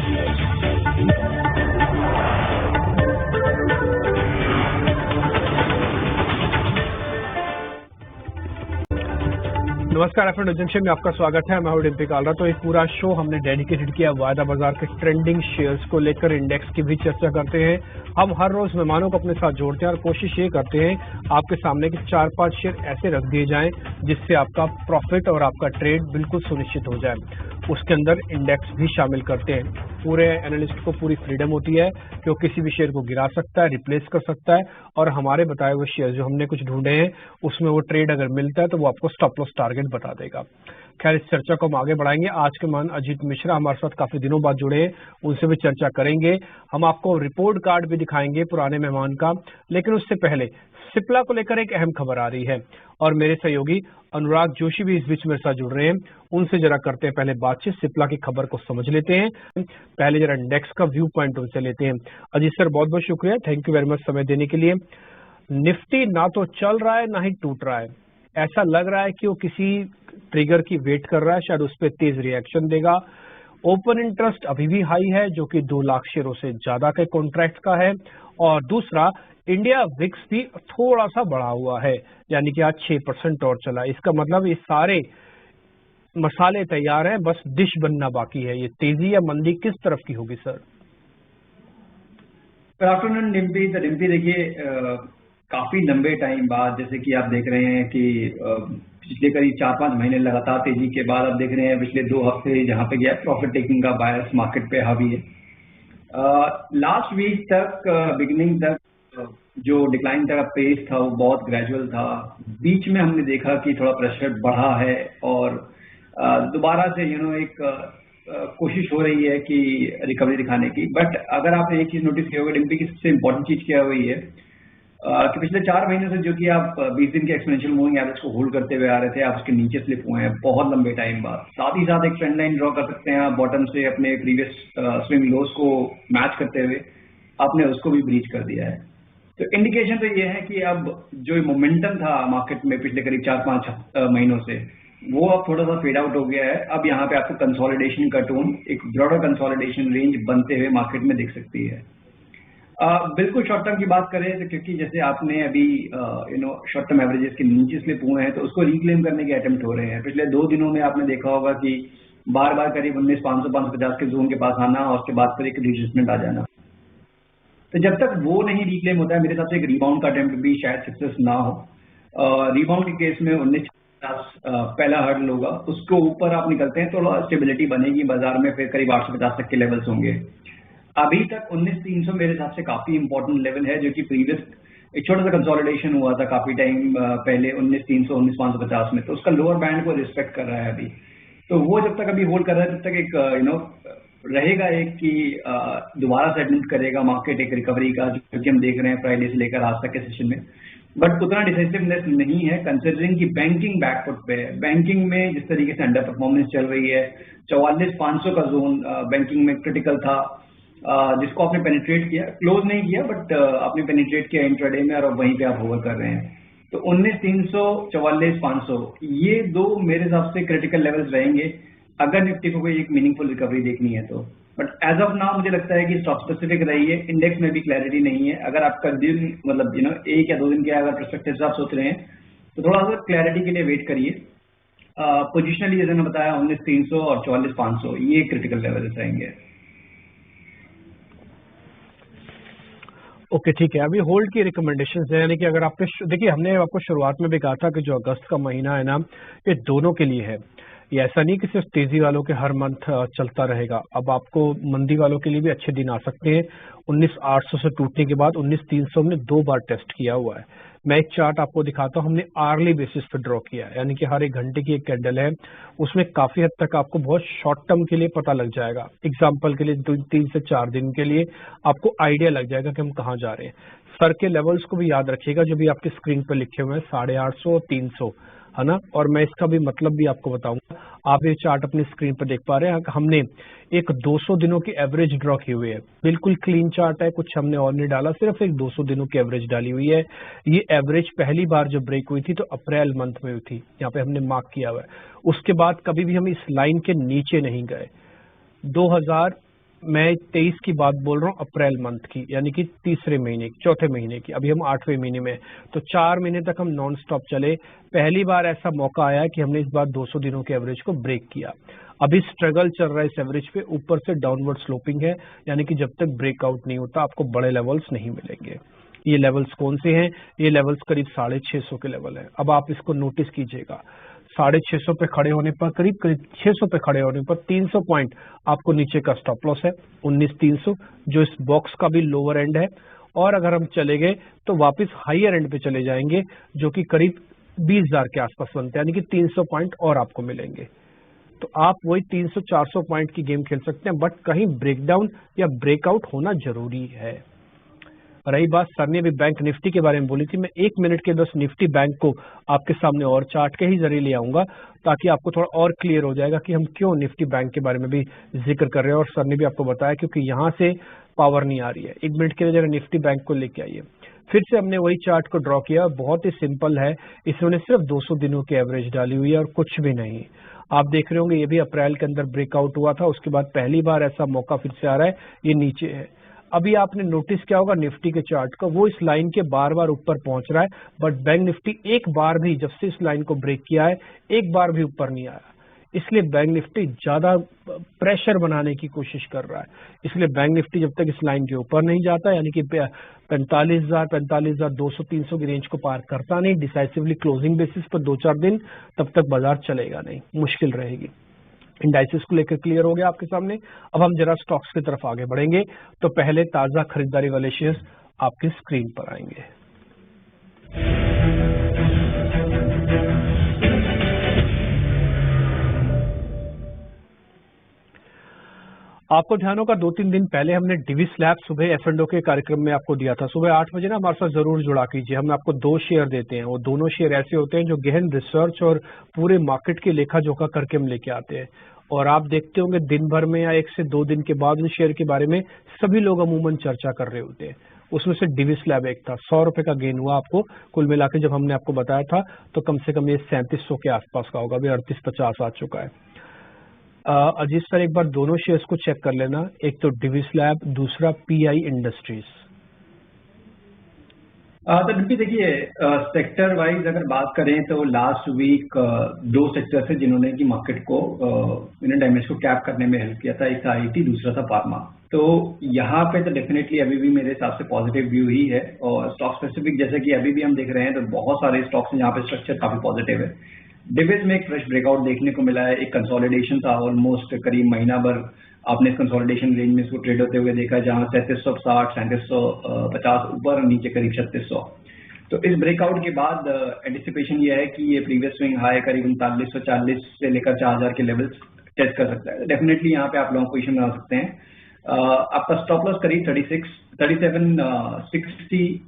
नमस्कार F junction में आपका स्वागत है। मैं हूं डिम्पी कालरा। तो एक पूरा शो हमने डेडिकेटेड किया वायदा बाजार के ट्रेंडिंग शेयर्स को लेकर। इंडेक्स की भी चर्चा करते हैं। हम हर रोज मेहमानों को अपने साथ जोड़ते हैं और कोशिश ये करते हैं आपके सामने कि 4-5 शेयर ऐसे रख दिए जाएं जिससे आपका प्रॉफिट और आपका ट्रेड बिल्कुल सुनिश्चित हो जाए। उसके अंदर इंडेक्स भी शामिल करते हैं। पूरे एनालिस्ट को पूरी फ्रीडम होती है कि वो किसी भी शेयर को गिरा सकता है, रिप्लेस कर सकता है, और हमारे बताए हुए शेयर जो हमने कुछ ढूंढे हैं उसमें वो ट्रेड अगर मिलता है तो वो आपको स्टॉप लॉस टारगेट बता देगा। खैर, इस चर्चा को हम आगे बढ़ाएंगे। आज के मान अजीत मिश्रा हमारे साथ काफी दिनों बाद जुड़े हैं, उनसे भी चर्चा करेंगे। हम आपको रिपोर्ट कार्ड भी दिखाएंगे पुराने मेहमान का, लेकिन उससे पहले सिप्ला को लेकर एक अहम खबर आ रही है और मेरे सहयोगी अनुराग जोशी भी इस बीच मेरे साथ जुड़ रहे हैं। उनसे जरा करते हैं पहले बातचीत, सिप्ला की खबर को समझ लेते हैं। पहले जरा इंडेक्स का व्यू पॉइंट उनसे लेते हैं। अजीत सर, बहुत बहुत शुक्रिया, थैंक यू वेरी मच समय देने के लिए। निफ्टी ना तो चल रहा है ना ही टूट रहा है। ऐसा लग रहा है कि वो किसी ट्रिगर की वेट कर रहा है, शायद उस पर तेज रिएक्शन देगा। ओपन इंटरेस्ट अभी भी हाई है जो कि 2 लाख शेयरों से ज्यादा के कॉन्ट्रैक्ट का है। और दूसरा, इंडिया विक्स भी थोड़ा सा बढ़ा हुआ है, यानी कि आज 6% और चला। इसका मतलब ये सारे मसाले तैयार हैं, बस डिश बनना बाकी है। ये तेजी या मंदी किस तरफ की होगी सर? Good afternoon Dimpy. तो डिम्पी देखिए, काफी लंबे टाइम बाद जैसे कि आप देख रहे हैं कि पिछले करीब 4-5 महीने लगातार तेजी के बाद आप देख रहे हैं पिछले 2 हफ्ते जहां पे गया प्रॉफिट टेकिंग का बायस मार्केट पे हावी है। लास्ट वीक तक बिगिनिंग तक जो डिक्लाइन का पेस था वो बहुत ग्रेजुअल था। बीच में हमने देखा कि थोड़ा प्रेशर बढ़ा है और दोबारा से एक कोशिश हो रही है कि रिकवरी दिखाने की। बट अगर आपने एक चीज नोटिस किया होगा डिम्पी की, सबसे इंपॉर्टेंट चीज क्या हुई है कि पिछले 4 महीने से जो कि आप 20 दिन के एक्सपोनेंशियल मूविंग एवरेज को होल्ड करते हुए आ रहे थे, आप उसके नीचे स्लिप हुए हैं बहुत लंबे टाइम बाद। साथ ही साथ एक ट्रेंड लाइन ड्रॉ कर सकते हैं आप बॉटम से अपने प्रीवियस स्विंग लोस को मैच करते हुए आपने उसको भी ब्रीच कर दिया है। तो इंडिकेशन तो ये है कि अब जो मोमेंटम था मार्केट में पिछले करीब 4-5 महीनों से, वो अब थोड़ा सा फेड आउट हो गया है। अब यहाँ पे आपको कंसोलिडेशन का टोन, एक ब्रॉडर कंसोलिडेशन रेंज बनते हुए मार्केट में दिख सकती है। बिल्कुल शॉर्ट टर्म की बात करें तो क्योंकि जैसे आपने अभी शॉर्ट टर्म एवरेजेस के नीचे स्लिप हुए हैं तो उसको रिक्लेम करने के अटेम्प्ट हो रहे हैं। पिछले 2 दिनों में आपने देखा होगा कि बार बार करीब 19,500-550 के जोन के पास आना और उसके बाद फिर एक रिट्रेसमेंट आ जाना। तो जब तक वो नहीं रिक्लेम होता है, मेरे हिसाब से एक रिबाउंड का अटेम्प्ट भी शायद सक्सेस ना हो। रिबाउंड के केस में 1950 पहला हर्डल होगा, उसके ऊपर आप निकलते हैं तो थोड़ा स्टेबिलिटी बनेगी बाजार में, फिर करीब 850 तक के लेवल्स होंगे। अभी तक 19,300 मेरे हिसाब से काफी इंपॉर्टेंट लेवल है, जो कि प्रीवियस एक छोटा सा कंसोलिडेशन हुआ था काफी टाइम पहले 19,300 19,550 में, तो उसका लोअर बैंड को रिस्पेक्ट कर रहा है अभी। तो वो जब तक अभी होल्ड कर रहा है तब तक एक रहेगा एक कि दोबारा सेटलमेंट करेगा मार्केट एक रिकवरी का, जो कि हम देख रहे हैं फ्राइडे से लेकर आज तक के सेशन में। बट उतना डिसाइसिवनेस नहीं है कंसिडरिंग कि बैंकिंग बैकफुट पे है। बैंकिंग में जिस तरीके से अंडर परफॉर्मेंस चल रही है, 44,500 का जोन बैंकिंग में क्रिटिकल था, जिसको आपने पेनिट्रेट किया, क्लोज नहीं किया बट आपने पेनिट्रेट किया इंट्राडे में, और वहीं पे आप होवर कर रहे हैं। तो 19,300 44,500 ये 2 मेरे हिसाब से क्रिटिकल लेवल्स रहेंगे अगर निफ्टी को कोई एक मीनिंगफुल रिकवरी देखनी है तो। बट एज ऑफ नाउ मुझे लगता है कि स्टॉक स्पेसिफिक रही है, इंडेक्स में भी क्लैरिटी नहीं है। अगर आपका दिन मतलब 1 या 2 दिन के अगर परस्पेक्टिव से आप सोच रहे हैं तो थोड़ा सा क्लैरिटी के लिए वेट करिए। पोजिशनली जैसे मैंने बताया 19,300 और 44,500 ये क्रिटिकल लेवल रहेंगे। ओके, ठीक है। अभी होल्ड की रिकमेंडेशंस है, यानी कि अगर आपके देखिए, हमने आपको शुरुआत में भी कहा था कि जो अगस्त का महीना है ना, ये दोनों के लिए है। ये ऐसा नहीं कि सिर्फ तेजी वालों के हर मंथ चलता रहेगा। अब आपको मंदी वालों के लिए भी अच्छे दिन आ सकते हैं। 19,800 से टूटने के बाद 19,300 हमने 2 बार टेस्ट किया हुआ है। मैं एक चार्ट आपको दिखाता हूँ, हमने आर्ली बेसिस पे ड्रॉ किया है, यानी कि हर 1 घंटे की एक कैंडल है, उसमें काफी हद तक आपको बहुत शॉर्ट टर्म के लिए पता लग जाएगा। एग्जाम्पल के लिए 3 से 4 दिन के लिए आपको आइडिया लग जाएगा कि हम कहाँ जा रहे हैं। सर के लेवल्स को भी याद रखिएगा जो भी आपकी स्क्रीन पर लिखे हुए हैं, 850 और 300, है ना। और मैं इसका भी मतलब भी आपको बताऊंगा। आप ये चार्ट अपनी स्क्रीन पर देख पा रहे हैं, हमने एक 200 दिनों की एवरेज ड्रॉ की हुई है। बिल्कुल क्लीन चार्ट है, कुछ हमने और नहीं डाला, सिर्फ एक 200 दिनों की एवरेज डाली हुई है। ये एवरेज पहली बार जब ब्रेक हुई थी तो अप्रैल मंथ में हुई थी, यहाँ पे हमने मार्क किया हुआ है। उसके बाद कभी भी हम इस लाइन के नीचे नहीं गए। मैं 23 की बात बोल रहा हूँ, अप्रैल मंथ की, यानी कि तीसरे महीने की, चौथे महीने की। अभी हम 8वें महीने में, तो 4 महीने तक हम नॉन स्टॉप चले। पहली बार ऐसा मौका आया कि हमने इस बार 200 दिनों के एवरेज को ब्रेक किया। अभी स्ट्रगल चल रहा है इस एवरेज पे, ऊपर से डाउनवर्ड स्लोपिंग है, यानी कि जब तक ब्रेकआउट नहीं होता आपको बड़े लेवल्स नहीं मिलेंगे। ये लेवल्स कौन से हैं? ये लेवल्स करीब 650 के लेवल है। अब आप इसको नोटिस कीजिएगा, 650 पे खड़े होने पर, करीब 600 पे खड़े होने पर 300 पॉइंट आपको नीचे का स्टॉप लॉस है, 19,300, जो इस बॉक्स का भी लोअर एंड है। और अगर हम चले गए तो वापस हाइयर एंड पे चले जाएंगे, जो कि करीब 20,000 के आसपास बनते हैं, यानी कि 300 पॉइंट और आपको मिलेंगे। तो आप वही 300-400 पॉइंट की गेम खेल सकते हैं, बट कहीं ब्रेकडाउन या ब्रेकआउट होना जरूरी है। रही बात, सर ने भी बैंक निफ्टी के बारे में बोली थी, मैं 1 मिनट के बस निफ्टी बैंक को आपके सामने और चार्ट के ही जरिए ले आऊंगा, ताकि आपको थोड़ा और क्लियर हो जाएगा कि हम क्यों निफ्टी बैंक के बारे में भी जिक्र कर रहे हैं। और सर ने भी आपको बताया क्योंकि यहाँ से पावर नहीं आ रही है। 1 मिनट के लिए जरा निफ्टी बैंक को लेके आइए। फिर से हमने वही चार्ट को ड्रॉ किया, बहुत ही सिंपल है, इसमें सिर्फ 200 दिनों की एवरेज डाली हुई है और कुछ भी नहीं। आप देख रहे होंगे ये भी अप्रैल के अंदर ब्रेकआउट हुआ था, उसके बाद पहली बार ऐसा मौका फिर से आ रहा है, ये नीचे है। अभी आपने नोटिस किया होगा निफ्टी के चार्ट का, वो इस लाइन के बार बार ऊपर पहुंच रहा है, बट बैंक निफ्टी एक बार भी, जब से इस लाइन को ब्रेक किया है, एक बार भी ऊपर नहीं आया। इसलिए बैंक निफ्टी ज्यादा प्रेशर बनाने की कोशिश कर रहा है। इसलिए बैंक निफ्टी जब तक इस लाइन के ऊपर नहीं जाता, यानी कि 45,000, 45,200, 300 की रेंज को पार करता नहीं डिसाइसिवली क्लोजिंग बेसिस पर 2-4 दिन, तब तक बाजार चलेगा नहीं, मुश्किल रहेगी। इंडाइसेस को लेकर क्लियर हो गया आपके सामने। अब हम जरा स्टॉक्स की तरफ आगे बढ़ेंगे, तो पहले ताजा खरीदारी वाले शेयर्स आपकी स्क्रीन पर आएंगे। आपको ध्यान होगा 2-3 दिन पहले हमने डिविस लैब सुबह F&O के कार्यक्रम में आपको दिया था, सुबह 8 बजे ना हमारे साथ जरूर जुड़ा कीजिए। हम आपको 2 शेयर देते हैं, वो दोनों शेयर ऐसे होते हैं जो गहन रिसर्च और पूरे मार्केट की लेखा जोखा करके हम लेके आते हैं। और आप देखते होंगे दिन भर में या 1 से 2 दिन के बाद उस शेयर के बारे में सभी लोग अमूमन चर्चा कर रहे होते हैं। उसमें से डिविस लैब एक था। 100 रुपए का गेन हुआ आपको कुल मिला के, जब हमने आपको बताया था तो कम से कम ये 3700 के आसपास का होगा, अभी 3850 आ चुका है। अजीत सर एक बार दोनों शेयर्स को चेक कर लेना, एक तो डिविस लैब, दूसरा पीआई इंडस्ट्रीज। तो डिम्पी देखिए, सेक्टर वाइज अगर बात करें तो लास्ट वीक 2 सेक्टर से जिन्होंने की मार्केट को डैमेज को कैप करने में हेल्प किया था, एक था आईटी, दूसरा था फार्मा। तो यहाँ पे तो डेफिनेटली अभी भी मेरे हिसाब से पॉजिटिव व्यू ही है। और स्टॉक स्पेसिफिक जैसे कि अभी भी हम देख रहे हैं तो बहुत सारे स्टॉक्स हैं जहाँ पे स्ट्रक्चर काफी पॉजिटिव है। डिविस में एक फ्रेश ब्रेकआउट देखने को मिला है, एक कंसोलिडेशन था, ऑलमोस्ट करीब महीना भर आपने कंसोलिडेशन रेंज में इसको ट्रेड होते हुए देखा, जहां 3760, 3750 ऊपर, नीचे करीब 3600। तो इस ब्रेकआउट के बाद एंटिसिपेशन ये है कि ये प्रीवियस स्विंग हाई करीब 3940 से लेकर 4000 के लेवल्स टेस्ट कर सकता है। डेफिनेटली यहाँ पे आप लॉन्ग पोजीशन बना सकते हैं। आपका स्टॉप लॉस करीब 3760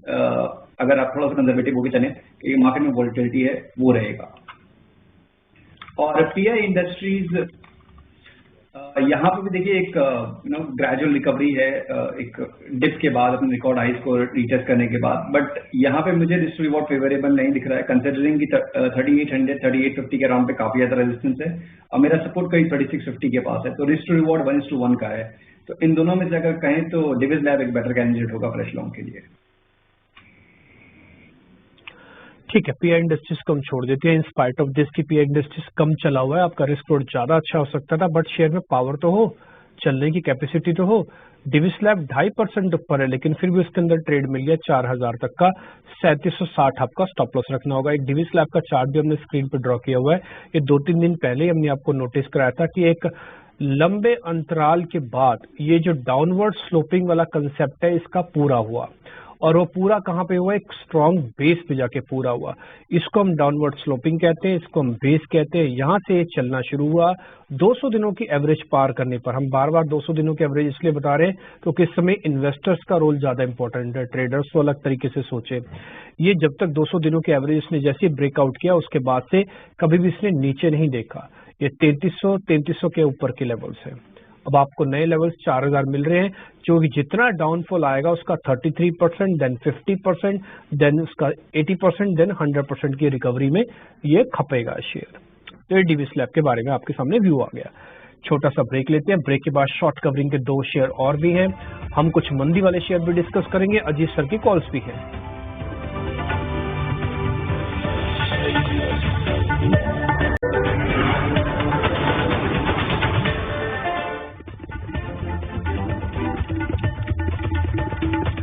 अगर आप थोड़ा सा कंजर्वेटिव होकर चलें, मार्केट में वॉलिटिलिटी है वो रहेगा। और पीआई इंडस्ट्रीज यहाँ पे भी देखिए एक ग्रेजुअल रिकवरी है, एक डिप के बाद अपने रिकॉर्ड हाइज को रीटेस्ट करने के बाद, बट यहाँ पे मुझे रिस्क रिवॉर्ड फेवरेबल नहीं दिख रहा है, कंसिडरिंग कि 3800, 3850 के अराउंड पे काफी ज्यादा रेजिस्टेंस है और मेरा सपोर्ट करीब 3650 के पास है। तो रिस्क रिवॉर्ड 1:1 का है। तो इन दोनों में से अगर कहें तो डिविस लैब एक बेटर कैंडिडेट होगा फ्रेश लॉन्ग के लिए। ठीक है, पीआई इंडस्ट्रीज को हम छोड़ देते हैं। इन स्पाइट ऑफ दिस की पीआई इंडस्ट्रीज कम चला हुआ है, आपका रिस्क रोड ज्यादा अच्छा हो सकता था, बट शेयर में पावर तो हो, चलने की कैपेसिटी तो हो। डिविस लैब 2.5% ऊपर है, लेकिन फिर भी उसके अंदर ट्रेड मिल गया 4000 तक का, 3760 आपका स्टॉप लॉस रखना होगा। एक डिविस लैब का चार्ट भी हमने स्क्रीन पर ड्रॉ किया हुआ है। ये 2-3 दिन पहले हमने आपको नोटिस कराया था कि एक लंबे अंतराल के बाद ये जो डाउनवर्ड स्लोपिंग वाला कंसेप्ट है इसका पूरा हुआ, और वो पूरा कहाँ पे हुआ? एक स्ट्रॉन्ग बेस पे जाके पूरा हुआ। इसको हम डाउनवर्ड स्लोपिंग कहते हैं, इसको हम बेस कहते हैं। यहाँ से ये चलना शुरू हुआ 200 दिनों की एवरेज पार करने पर। हम बार बार 200 दिनों की एवरेज इसलिए बता रहे हैं क्योंकि इस समय इन्वेस्टर्स का रोल ज्यादा इंपॉर्टेंट है, ट्रेडर्स तो अलग तरीके से सोचे। ये जब तक 200 दिनों की एवरेज इसने जैसे ब्रेकआउट किया उसके बाद से कभी भी इसने नीचे नहीं देखा। ये 3300 के ऊपर के लेवल्स है। अब आपको नए लेवल्स 4000 मिल रहे हैं, जो जितना डाउनफॉल आएगा उसका 33%, देन 50%, देन उसका 80%, देन 100% की रिकवरी में ये खपेगा शेयर। तो ये डिविस लैब के बारे में आपके सामने व्यू आ गया। छोटा सा ब्रेक लेते हैं, ब्रेक के बाद शॉर्ट कवरिंग के 2 शेयर और भी हैं, हम कुछ मंदी वाले शेयर भी डिस्कस करेंगे, अजीत सर की कॉल्स भी हैं।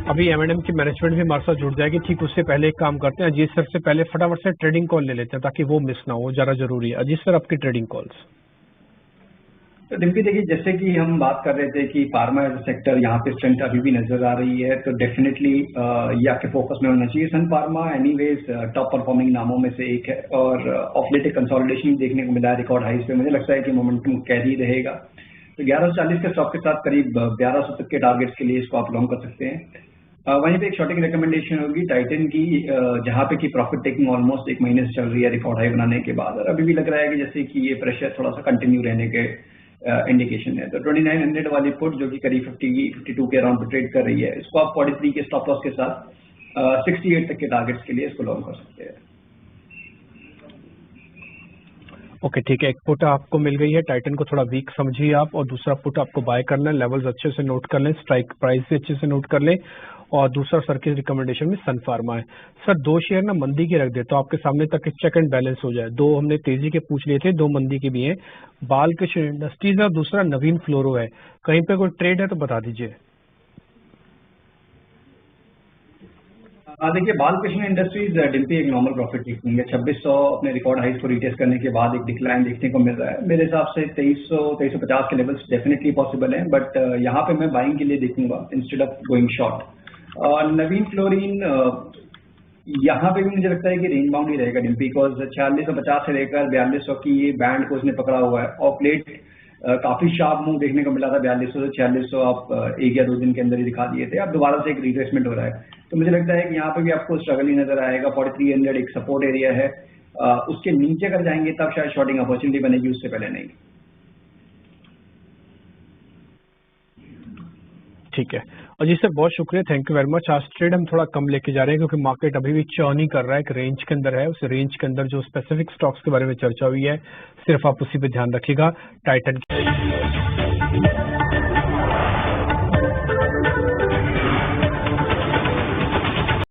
अभी M&M की मैनेजमेंट भी हमारे साथ जुड़ जाएगी, ठीक उससे पहले एक काम करते हैं, अजीत सर से पहले फटाफट से ट्रेडिंग कॉल ले लेते हैं ताकि वो मिस ना हो, ज्यादा जरूरी है। अजीत सर आपकी ट्रेडिंग कॉल्स। तो डिम्पी देखिए, जैसे कि हम बात कर रहे थे कि फार्मा एज सेक्टर यहाँ पे स्ट्रेंथ अभी भी नजर आ रही है, तो डेफिनेटली ये आपके फोकस में होना चाहिए। सन फार्मा एनीवेज टॉप परफॉर्मिंग नामों में से एक है और ऑफ लेट कंसोलिडेशन देखने को मिला है रिकॉर्ड हाइस पे। मुझे लगता है कि मोमेंटम कैरी रहेगा, तो 1140 के स्टॉक के साथ करीब 1100 तक के टारगेट्स के लिए इसको आप लॉन्ग कर सकते हैं। वहीं पे एक शॉर्टिंग रिकमेंडेशन होगी टाइटन की, जहां पे की प्रॉफिट टेकिंग ऑलमोस्ट 1 महीने से चल रही है रिकॉर्ड हाई बनाने के बाद, और अभी भी लग रहा है कि जैसे कि ये प्रेशर थोड़ा सा कंटिन्यू रहने के इंडिकेशन है। तो 2900 वाली पुट जो कि करीब 52 के अराउंड पे ट्रेड कर रही है, इसको आप 43 के स्टॉप लॉस के साथ 68 तक के टारगेट्स के लिए इसको लॉन्ग कर सकते हैं। ओके ठीक है, एक पुट आपको मिल गई है, टाइटन को थोड़ा वीक समझिए आप, और दूसरा पुट आपको बाय करना है, लेवल्स अच्छे से नोट कर लें, स्ट्राइक प्राइस भी अच्छे से नोट कर लें, और दूसरा सर की रिकमेंडेशन में सन फार्मा है। सर 2 शेयर ना मंदी के रख दे तो आपके सामने तक चेक एंड बैलेंस हो जाए। 2 हमने तेजी के पूछ लिए थे, 2 मंदी के भी हैं, बालकृष्ण इंडस्ट्रीज और दूसरा नवीन फ्लोरो है, कहीं पे कोई ट्रेड है तो बता दीजिए। देखिए, बालकृष्ण इंडस्ट्रीज डिम्पी एक नॉर्मल प्रॉफिट टेकिंग है। 2600 अपने रिकॉर्ड हाइस को रिटेस्ट करने के बाद एक डिक्लाइन देखने को मिल रहा है। मेरे हिसाब से 2350 के लेवल्स डेफिनेटली पॉसिबल हैं, बट यहाँ पे मैं बाइंग के लिए देखूंगा instead of going short. Naveen fluorine यहाँ पे भी मुझे लगता है कि रेंज बाउंड ही रहेगा डिम्पी, बिकॉज 4650 से लेकर 4200 की ये बैंड को इसने पकड़ा हुआ है। ऑफ लेट काफी शार्प मूव देखने को मिला था, 4200 से 4600 आप 1 या 2 दिन के अंदर ही दिखा दिए थे। अब दोबारा से एक रिट्रेसमेंट हो रहा है, तो मुझे लगता है कि यहाँ पे भी आपको स्ट्रगल ही नजर आएगा। 4300 एक सपोर्ट एरिया है, उसके नीचे अगर जाएंगे तब शायद शॉर्टिंग अपॉर्चुनिटी बनेगी, उससे पहले नहीं। ठीक है अजीत सर, बहुत शुक्रिया, थैंक यू वेरी मच। आज ट्रेड हम थोड़ा कम लेके जा रहे हैं क्योंकि मार्केट अभी भी चर्न ही कर रहा है, एक रेंज के अंदर है, उस रेंज के अंदर जो स्पेसिफिक स्टॉक्स के बारे में चर्चा हुई है सिर्फ आप उसी पे ध्यान रखिएगा। टाइटन